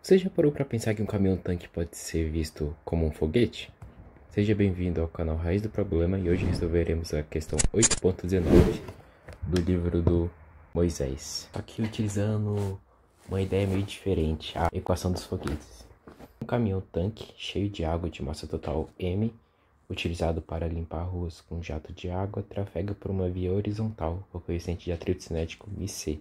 Você já parou para pensar que um caminhão-tanque pode ser visto como um foguete? Seja bem-vindo ao canal Raiz do Problema e hoje resolveremos a questão 8.19 do livro do Moisés. Aqui utilizando uma ideia meio diferente, a equação dos foguetes. Um caminhão-tanque cheio de água de massa total m, utilizado para limpar ruas com jato de água, trafega por uma via horizontal com coeficiente de atrito cinético μc.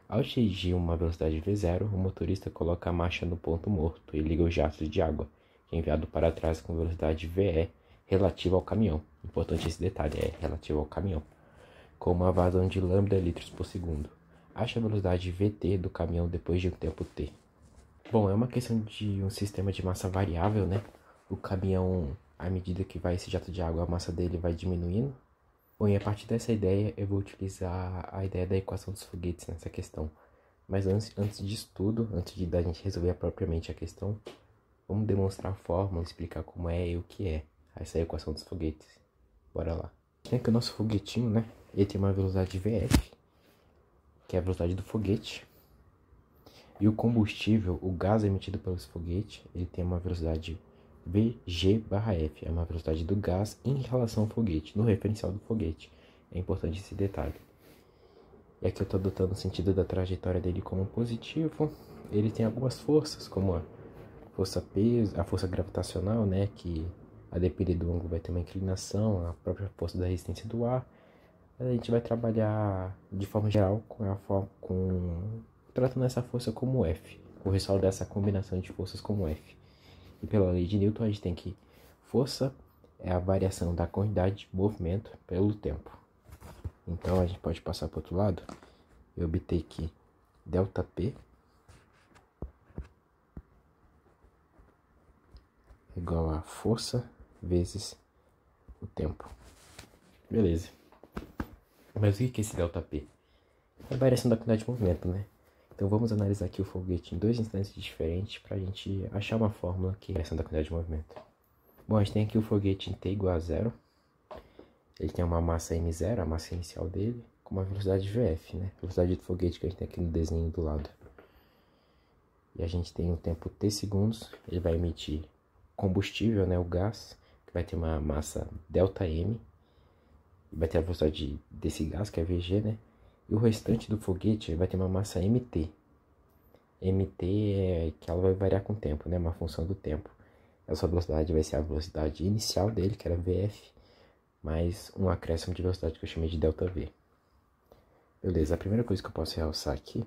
Ao atingir uma velocidade V0, o motorista coloca a marcha no ponto morto e liga o jato de água, que é enviado para trás com velocidade VE relativa ao caminhão. Importante esse detalhe, é relativo ao caminhão. Com uma vazão de lambda litros por segundo. Acha a velocidade VT do caminhão depois de um tempo T. Bom, é uma questão de um sistema de massa variável, né? O caminhão, à medida que vai esse jato de água, a massa dele vai diminuindo. Bom, e a partir dessa ideia, eu vou utilizar a ideia da equação dos foguetes nessa questão. Mas antes disso tudo, antes de da gente resolver propriamente a questão, vamos demonstrar a fórmula, explicar como é e o que é essa equação dos foguetes. Bora lá. Tem aqui o nosso foguetinho, né? Ele tem uma velocidade VF, que é a velocidade do foguete. E o combustível, o gás emitido pelo foguete, ele tem uma velocidade VG/F, é uma velocidade do gás em relação ao foguete, no referencial do foguete. É importante esse detalhe. E aqui eu estou adotando o sentido da trajetória dele como positivo. Ele tem algumas forças, como a força peso, a força gravitacional, né, que a depender do ângulo vai ter uma inclinação, a própria força da resistência do ar. Mas a gente vai trabalhar de forma geral tratando essa força como F, o ressalto dessa combinação de forças como F. E pela lei de Newton, a gente tem que força é a variação da quantidade de movimento pelo tempo. Então, a gente pode passar para o outro lado. Eu obter aqui ΔP igual a força vezes o tempo. Beleza. Mas o que é esse ΔP? É a variação da quantidade de movimento, né? Então vamos analisar aqui o foguete em dois instantes diferentes para a gente achar uma fórmula que é a variação da quantidade de movimento. Bom, a gente tem aqui o foguete em T igual a 0. Ele tem uma massa M0, a massa inicial dele, com uma velocidade VF, né? Velocidade do foguete que a gente tem aqui no desenho do lado. E a gente tem um tempo T segundos, ele vai emitir combustível, né? O gás, que vai ter uma massa ΔM. E vai ter a velocidade desse gás, que é VG, né? E o restante do foguete vai ter uma massa MT. MT é que ela vai variar com o tempo, né? Uma função do tempo. Essa velocidade vai ser a velocidade inicial dele, que era VF, mais um acréscimo de velocidade que eu chamei de ΔV. Beleza, a primeira coisa que eu posso realçar aqui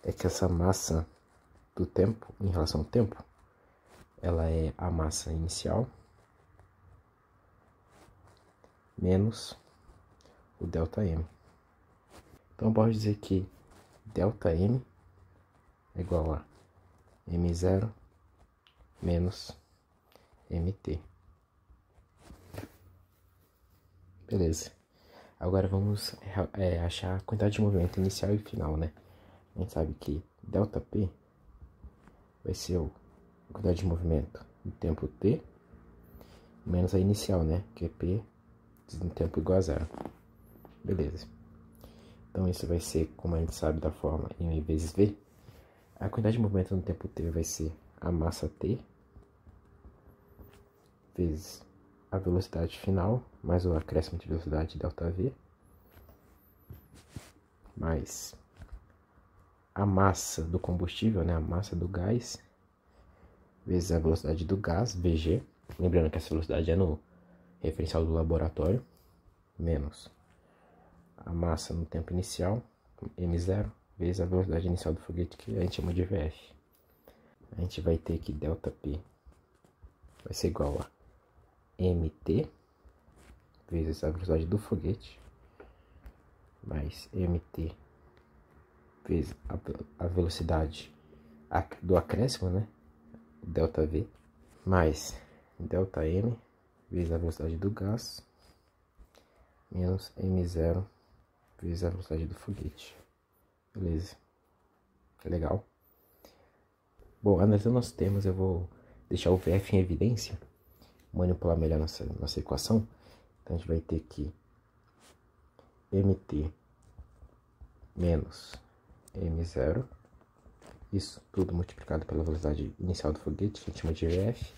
é que essa massa do tempo, em relação ao tempo, ela é a massa inicial menos o ΔM. Então eu posso dizer que ΔM é igual a M0 menos MT. Beleza. Agora vamos achar a quantidade de movimento inicial e final, né? A gente sabe que ΔP vai ser a quantidade de movimento no tempo T menos a inicial, né? Que é P no tempo igual a 0. Beleza. Então isso vai ser, como a gente sabe da fórmula M vezes V. A quantidade de movimento no tempo T vai ser a massa T vezes a velocidade final, mais o acréscimo de velocidade ΔV, mais a massa do combustível, né, a massa do gás, vezes a velocidade do gás, VG, lembrando que essa velocidade é no referencial do laboratório, menos a massa no tempo inicial, M0, vezes a velocidade inicial do foguete, que a gente chama de VF. A gente vai ter que ΔP vai ser igual a MT vezes a velocidade do foguete mais MT vezes a velocidade do acréscimo, né? ΔV mais ΔM vezes a velocidade do gás menos M0 vezes a velocidade do foguete. Beleza. Legal. Bom, analisando nossos termos, eu vou deixar o VF em evidência, manipular melhor nossa equação. Então a gente vai ter que MT menos M0 isso tudo multiplicado pela velocidade inicial do foguete, que a gente chama de VF,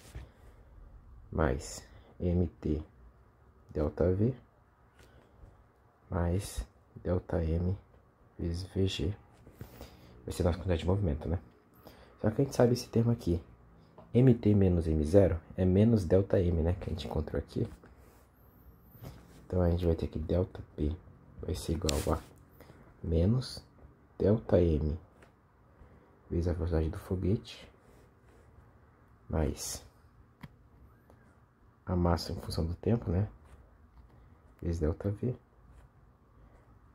mais mt ΔV, mais ΔM vezes VG. Vai ser a nossa quantidade de movimento, né? Só que a gente sabe esse termo aqui. mt menos m0 é menos ΔM, né? Que a gente encontrou aqui. Então a gente vai ter que ΔP vai ser igual a menos ΔM vezes a velocidade do foguete, mais a massa em função do tempo, né? Vezes ΔV,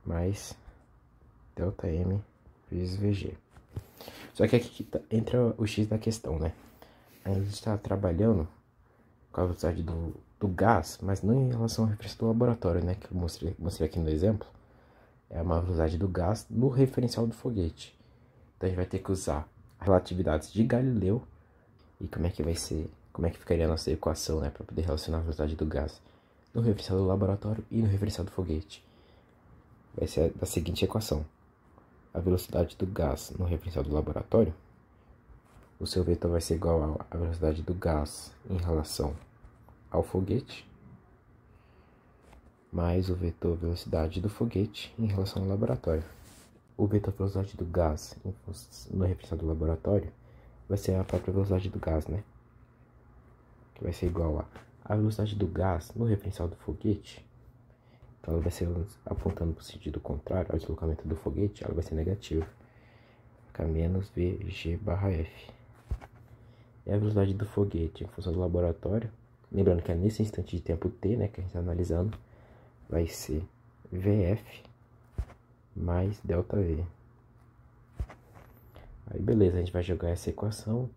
mais ΔM vezes VG. Só que aqui entra o X da questão, né? A gente está trabalhando com a velocidade do gás, mas não em relação à referência do laboratório, né? Que eu mostrei aqui no exemplo. É uma velocidade do gás no referencial do foguete. Então a gente vai ter que usar as relatividades de Galileu. E como é que vai ser, como é que ficaria a nossa equação, né? Para poder relacionar a velocidade do gás no referencial do laboratório e no referencial do foguete. Vai ser da seguinte equação. A velocidade do gás no referencial do laboratório, o seu vetor vai ser igual à velocidade do gás em relação ao foguete, mais o vetor velocidade do foguete em relação ao laboratório. O vetor velocidade do gás no referencial do laboratório vai ser a própria velocidade do gás, né? Que vai ser igual a velocidade do gás no referencial do foguete. Então ela vai ser apontando para o sentido contrário ao deslocamento do foguete, ela vai ser negativa. Fica menos Vg/F. E a velocidade do foguete em função do laboratório, lembrando que é nesse instante de tempo t, né, que a gente está analisando, vai ser Vf mais ΔV. Aí beleza, a gente vai jogar essa equação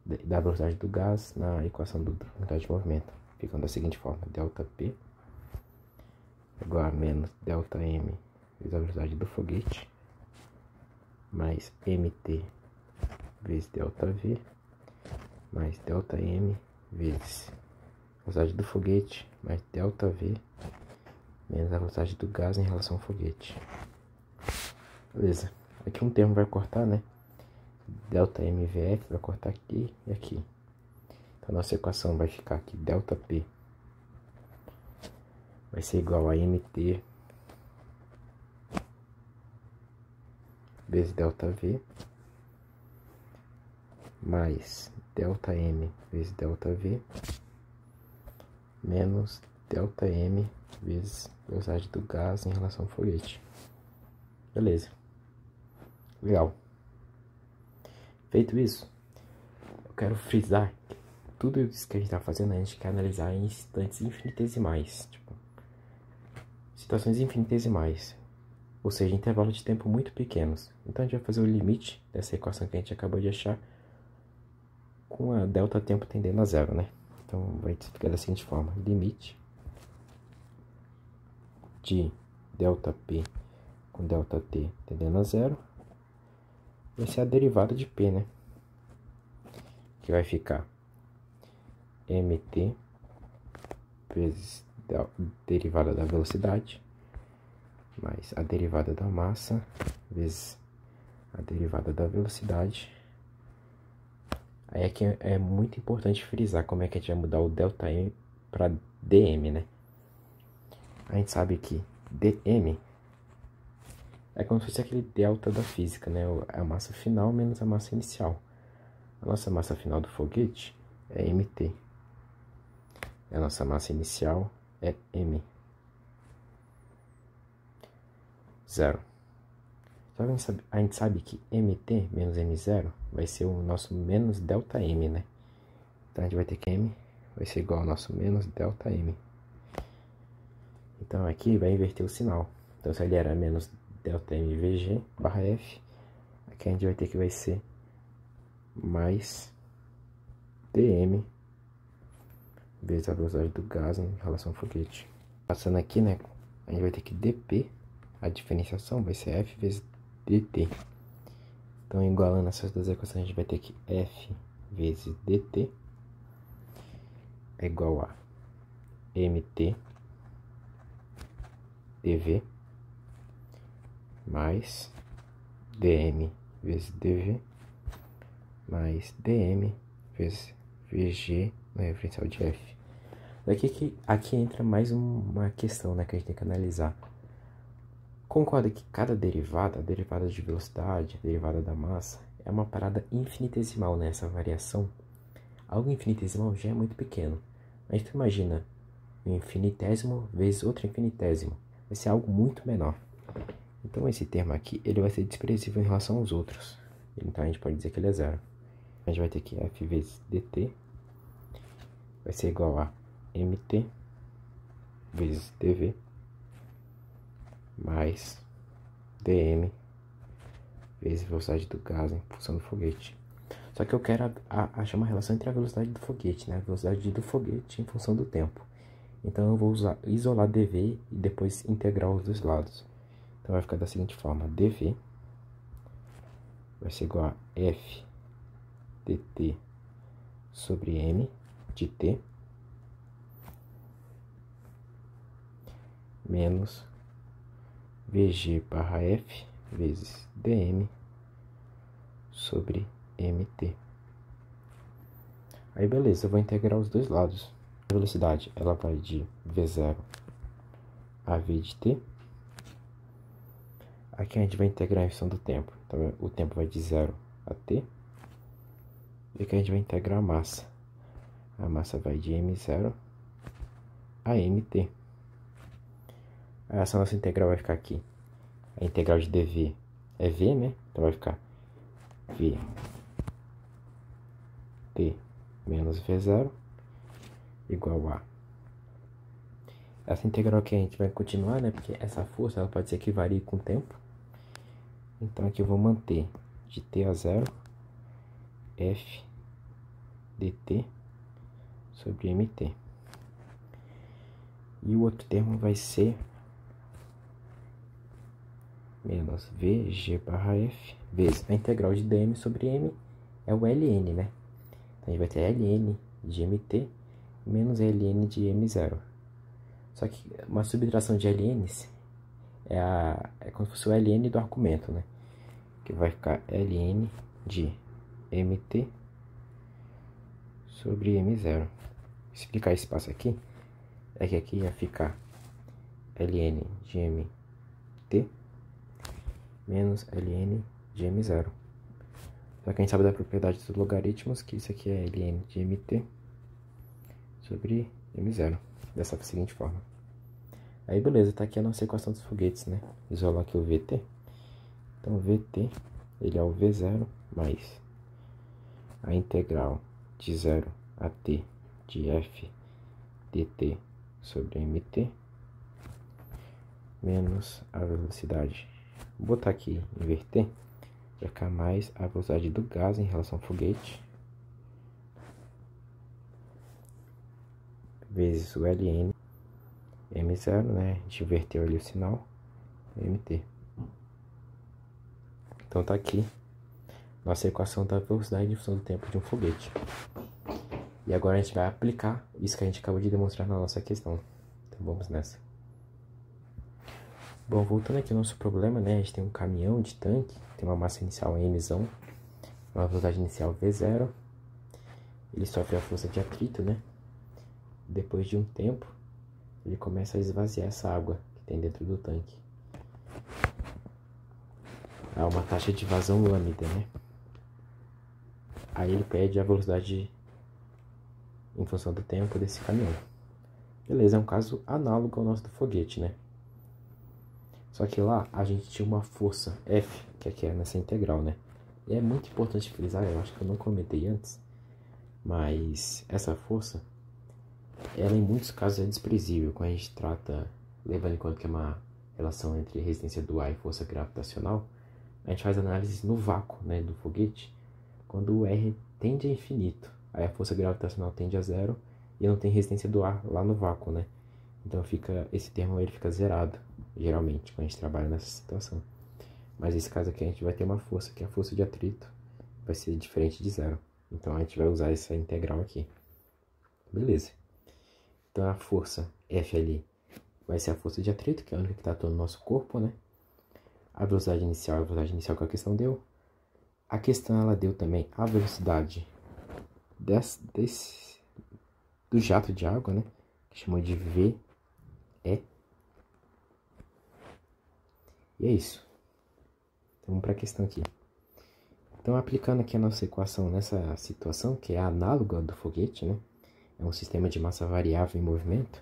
da velocidade do gás na equação da unidade de movimento, ficando da seguinte forma: ΔP igual a menos ΔM vezes a velocidade do foguete, mais mt vezes ΔV, mais ΔM vezes a velocidade do foguete, mais ΔV menos a velocidade do gás em relação ao foguete. Beleza. Aqui um termo vai cortar, né? ΔMVF vai cortar aqui e aqui. Então a nossa equação vai ficar aqui, ΔP vai ser igual a mt vezes ΔV, mais ΔM vezes ΔV, menos ΔM vezes a velocidade do gás em relação ao foguete. Beleza. Legal. Feito isso, eu quero frisar que tudo isso que a gente está fazendo, a gente quer analisar em instantes infinitesimais, tipo, situações infinitesimais, ou seja, intervalos de tempo muito pequenos. Então a gente vai fazer o limite dessa equação que a gente acabou de achar com a delta tempo tendendo a zero, né? Então vai ficar da seguinte forma: limite de ΔP com ΔT tendendo a zero vai ser a derivada de P, né? Que vai ficar mt vezes a derivada da velocidade mais a derivada da massa vezes a derivada da velocidade. Aí aqui é muito importante frisar como é que a gente vai mudar o ΔM para dm, né? A gente sabe que dm é como se fosse aquele delta da física, né? A massa final menos a massa inicial. A nossa massa final do foguete é mt. E a nossa massa inicial é m. Zero. Só que a gente sabe que mt menos m0 vai ser o nosso menos ΔM, né? Então a gente vai ter que m vai ser igual ao nosso menos ΔM. Então aqui vai inverter o sinal. Então se ele era menos ΔM Vg/F, aqui a gente vai ter que vai ser mais dm vezes a velocidade do gás em relação ao foguete. Passando aqui, né, a gente vai ter que dp, a diferenciação vai ser f vezes dt. Então, igualando essas duas equações, a gente vai ter que f vezes dt é igual a mt dv mais dm vezes dv mais dm vezes vg no referencial de f. Aqui entra mais uma questão, né, que a gente tem que analisar. Concorda que cada derivada, a derivada de velocidade, a derivada da massa, é uma parada infinitesimal nessa variação? Algo infinitesimal já é muito pequeno. Mas tu imagina um infinitésimo vezes outro infinitésimo. Vai ser algo muito menor. Então esse termo aqui, ele vai ser desprezível em relação aos outros. Então a gente pode dizer que ele é zero. A gente vai ter que f vezes dt vai ser igual a mt vezes dv mais dm vezes a velocidade do gás em função do foguete. Só que eu quero achar uma relação entre a velocidade do foguete, né? A velocidade do foguete em função do tempo. Então eu vou isolar dv e depois integrar os dois lados. Então vai ficar da seguinte forma: dv vai ser igual a f dt sobre m de t menos vg barra f vezes dm sobre mt. Aí beleza, eu vou integrar os dois lados. A velocidade ela vai de v0 a v de t. Aqui a gente vai integrar em função do tempo. Então o tempo vai de 0 a t. E aqui a gente vai integrar a massa. A massa vai de m0 a mt. Essa nossa integral vai ficar aqui. A integral de dv é v, né? Então vai ficar v t menos v0 igual a... Essa integral aqui a gente vai continuar, né? Porque essa força ela pode ser que varie com o tempo. Então aqui eu vou manter de t a 0 f dt sobre mt. E o outro termo vai ser menos vg barra f vezes a integral de dm sobre m é o ln, né? Então a gente vai ter ln de mt menos ln de m0. Só que uma subtração de ln's é como se fosse o ln do argumento, né? Que vai ficar ln de mt sobre m0. Explicar esse passo aqui é que aqui ia ficar ln de mt menos ln de m0. Só que a gente sabe da propriedade dos logaritmos, que isso aqui é ln de mt sobre m0, dessa seguinte forma. Aí beleza, tá aqui a nossa equação dos foguetes, né? Isolar aqui o vt. Então o vt, ele é o v0 mais a integral de 0 a t de f dt sobre mt menos a velocidade. Vou botar aqui, inverter, vai ficar mais a velocidade do gás em relação ao foguete vezes o ln m0, né? A gente inverteu ali o sinal, mt. Então tá aqui nossa equação da velocidade em função do tempo de um foguete. E agora a gente vai aplicar isso que a gente acabou de demonstrar na nossa questão. Então vamos nessa. Bom, voltando aqui ao nosso problema, né? A gente tem um caminhão de tanque, tem uma massa inicial mzão, uma velocidade inicial v0. Ele sofre a força de atrito, né? Depois de um tempo, ele começa a esvaziar essa água que tem dentro do tanque. Há uma taxa de vazão lambda, né? Aí ele pede a velocidade em função do tempo desse caminhão. Beleza, é um caso análogo ao nosso do foguete, né? Só que lá a gente tinha uma força F, que aqui é nessa integral, né? E é muito importante frisar, eu acho que eu não comentei antes, mas essa força, ela em muitos casos é desprezível quando a gente trata, levando em conta que é uma relação entre resistência do ar e força gravitacional. A gente faz análise no vácuo, né, do foguete, quando o R tende a infinito, aí a força gravitacional tende a zero e não tem resistência do ar lá no vácuo, né? Então esse termo ele fica zerado, geralmente, quando a gente trabalha nessa situação. Mas nesse caso aqui a gente vai ter uma força, que é a força de atrito, vai ser diferente de zero. Então a gente vai usar essa integral aqui. Beleza. Então a força F ali vai ser a força de atrito, que é a única que está atuando no nosso corpo, né? A velocidade inicial é a velocidade inicial que a questão deu. A questão ela deu também a velocidade do jato de água, né? Que chamou de VE. E é isso. Então, vamos para a questão aqui. Então, aplicando aqui a nossa equação nessa situação, que é análoga do foguete, né? É um sistema de massa variável em movimento.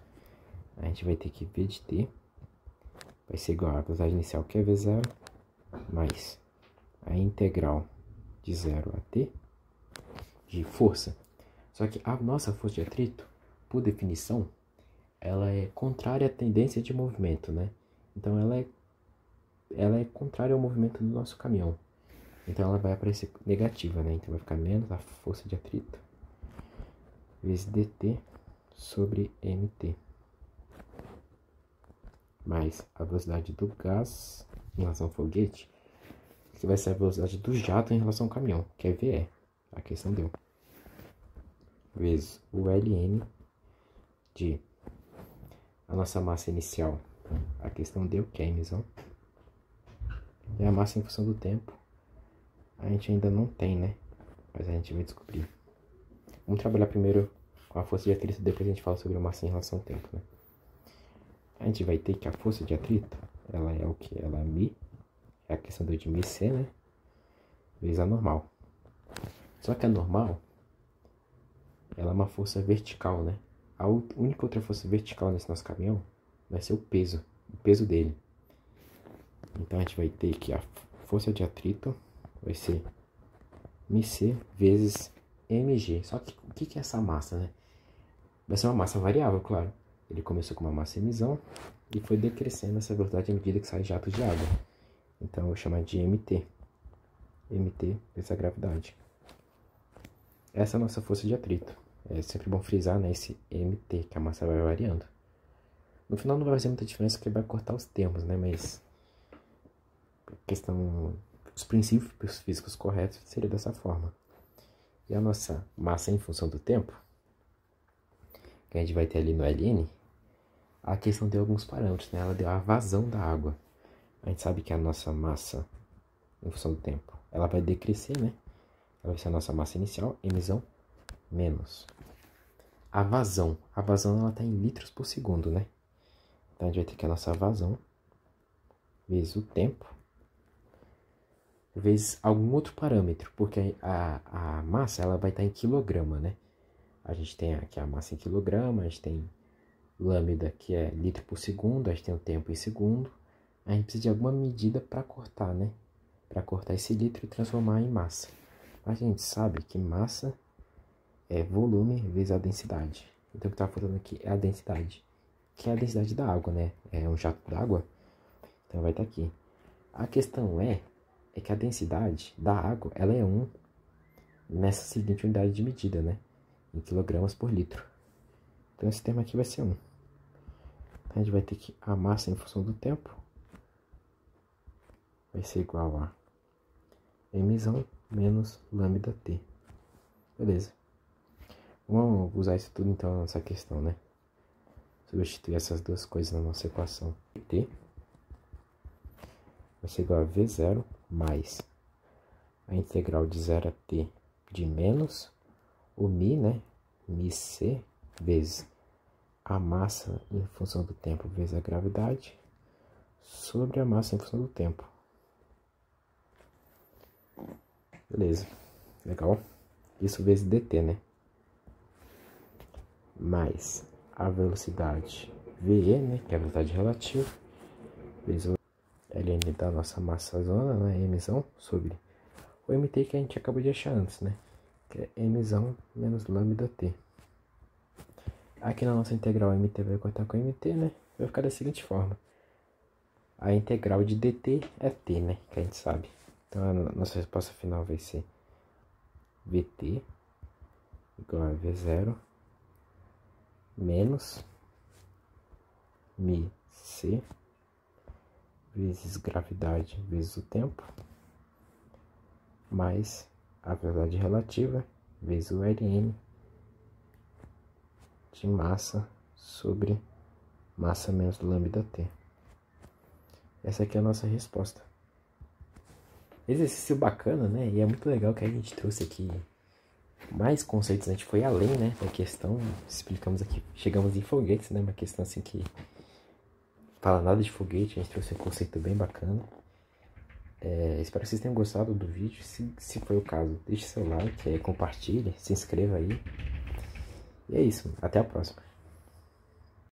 A gente vai ter que V de T vai ser igual à velocidade inicial, que é V0, mais a integral de 0 a T de força. Só que a nossa força de atrito, por definição, ela é contrária à tendência de movimento, né? Então, ela é contrária ao movimento do nosso caminhão. Então, ela vai aparecer negativa, né? Então, vai ficar menos a força de atrito vezes dt sobre mt. Mais a velocidade do gás em relação ao foguete, que vai ser a velocidade do jato em relação ao caminhão, que é VE. A questão deu. Vezes o ln de a nossa massa inicial. A questão deu, que é a emissão. E a massa em função do tempo, a gente ainda não tem, né? Mas a gente vai descobrir. Vamos trabalhar primeiro com a força de atrito, depois a gente fala sobre a massa em relação ao tempo, né? A gente vai ter que a força de atrito, ela é o que? Ela é μ, é a questão de μc, né? Vezes a normal. Só que a normal, ela é uma força vertical, né? A única outra força vertical nesse nosso caminhão vai ser o peso dele. Então a gente vai ter que a força de atrito vai ser μc vezes mg. Só que o que é essa massa, né? Vai ser uma massa variável, claro. Ele começou com uma massa emissão e foi decrescendo essa velocidade à medida que sai jatos de água. Então eu vou chamar de mt. mt vezes a gravidade. Essa é a nossa força de atrito. É sempre bom frisar, né, esse mt, que a massa vai variando. No final não vai fazer muita diferença porque vai cortar os termos, né? Mas os princípios físicos corretos seria dessa forma. E a nossa massa em função do tempo, que a gente vai ter ali no ln, a questão deu alguns parâmetros, né? Ela deu a vazão da água. A gente sabe que a nossa massa em função do tempo, ela vai decrescer, né? Ela vai ser a nossa massa inicial, emissão, menos a vazão. A vazão, ela está em litros por segundo, né? Então, a gente vai ter que a nossa vazão vezes o tempo, vezes algum outro parâmetro, porque a massa, ela vai estar em quilograma, né? A gente tem aqui a massa em quilograma, a gente tem lambda, que é litro por segundo, a gente tem o tempo em segundo. A gente precisa de alguma medida para cortar, né? Para cortar esse litro e transformar em massa. A gente sabe que massa é volume vezes a densidade. Então, o que está faltando aqui é a densidade, que é a densidade da água, né? É um jato d'água, então vai estar aqui. A questão é que a densidade da água, ela é 1 nessa seguinte unidade de medida, né? Em quilogramas por litro. Então, esse termo aqui vai ser 1. Então, a gente vai ter que a massa em função do tempo vai ser igual a emissão menos lambda t. Beleza. Vamos usar isso tudo, então, nessa questão, né? Substituir essas duas coisas na nossa equação. T vai ser igual a V0 mais a integral de 0 a t de menos o μ, né? μc vezes a massa em função do tempo vezes a gravidade sobre a massa em função do tempo. Beleza. Legal. Isso vezes dt, né? Mais a velocidade VE, né? Que é a velocidade relativa, vezes o ln da nossa massa zona, né? Emissão, sobre o mt que a gente acabou de achar antes, né? Que é emissão menos lambda t. Aqui na nossa integral, mt vai cortar com mt, né? Vai ficar da seguinte forma. A integral de dt é t, né? Que a gente sabe. Então, a nossa resposta final vai ser vt igual a v0 menos μc vezes gravidade vezes o tempo, mais a velocidade relativa vezes o ln de massa sobre massa menos lambda t. Essa aqui é a nossa resposta. exercício bacana, né? E é muito legal que a gente trouxe aqui mais conceitos. A gente foi além, né, da questão. Explicamos aqui, chegamos em foguetes, né? Uma questão assim que fala nada de foguete. A gente trouxe um conceito bem bacana. Espero que vocês tenham gostado do vídeo. Se foi o caso, deixe seu like, compartilhe, se inscreva aí. E é isso, até a próxima.